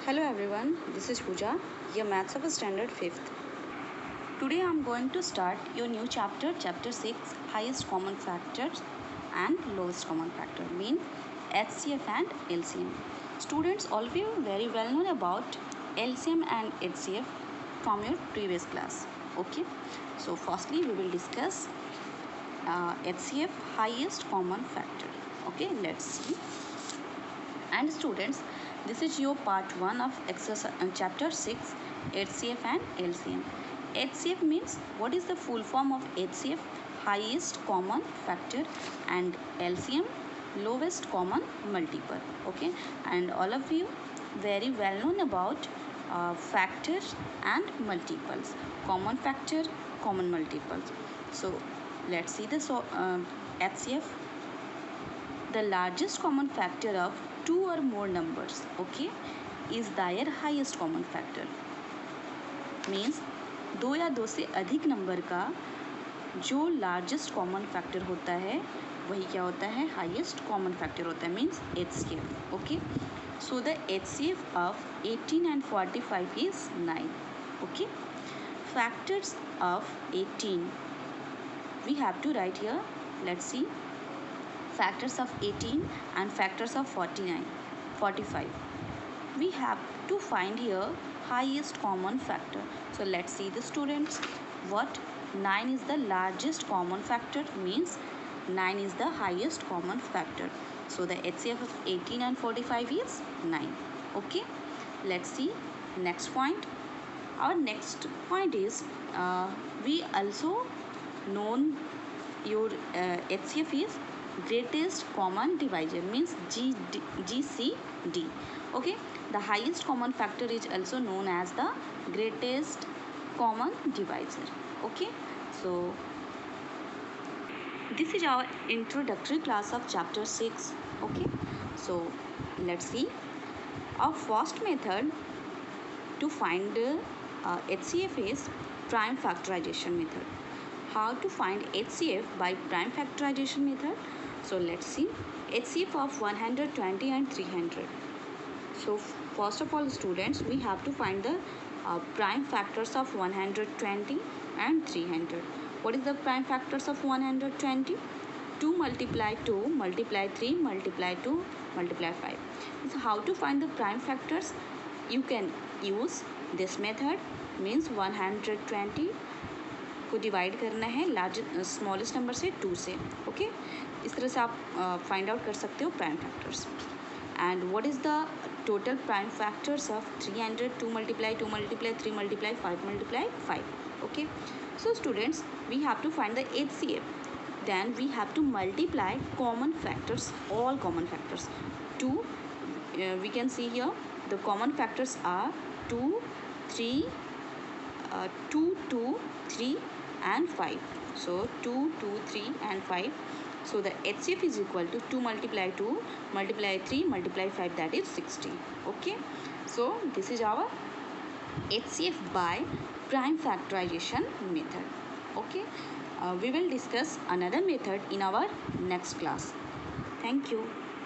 Hello everyone, this is Pooja, your Maths of Standard 5th. Today I am going to start your new chapter, chapter 6, highest common factors and lowest common factor, mean HCF and LCM. Students, all of you very well known about LCM and HCF from your previous class. Okay, so firstly we will discuss HCF, highest common factor. Okay, let's see. And students, this is your part 1 of exercise chapter 6, HCF and LCM. HCF means what is the full form of HCF? Highest common factor, and LCM lowest common multiple. Okay, and all of you very well known about factors and multiples, common factor, common multiples. So let's see this HCF. The largest common factor of two or more numbers, okay, is their highest common factor. Means दो या दो से अधिक number का जो largest common factor होता है वही क्या होता है, हाईएस्ट कॉमन फैक्टर होता है, means HCF. Okay, so the HCF of 18 and 45 is 9. Okay, factors of 18 we have to write here. Let's see. Factors of 18 and factors of 45. We have to find here highest common factor. So let's see the students. What? 9 is the largest common factor, means 9 is the highest common factor. So the HCF of 18 and 45 is 9. Okay, let's see next point. Our next point is we also known your HCF is greatest common divisor, means GCD. Okay, the highest common factor is also known as the greatest common divisor. Okay, so this is our introductory class of chapter 6. Okay, so let's see. Our first method to find HCF is prime factorization method. How to find HCF by prime factorization method? So let's see. HCF of 120 and 300. So first of all students, we have to find the prime factors of 120 and 300. What is the prime factors of 120? 2 multiply 2 multiply 3 multiply 2 multiply 5. So how to find the prime factors? You can use this method, means 120 को divide करना है largest smallest number से 2 से. Okay, इस तरह से आप find out कर सकते हो prime factors. And what is the total prime factors of 300? 2 multiply 2 multiply 3 multiply 5 multiply 5. Okay, so students, we have to find the HCF. Then we have to multiply common factors, all common factors. 2, we can see here the common factors are 2, 3, 2, 2, 3 and 5. So 2, 2, 3 and 5. So the HCF is equal to 2 multiply 2 multiply 3 multiply 5, that is 60. Okay, so this is our HCF by prime factorization method. Okay, we will discuss another method in our next class. Thank you.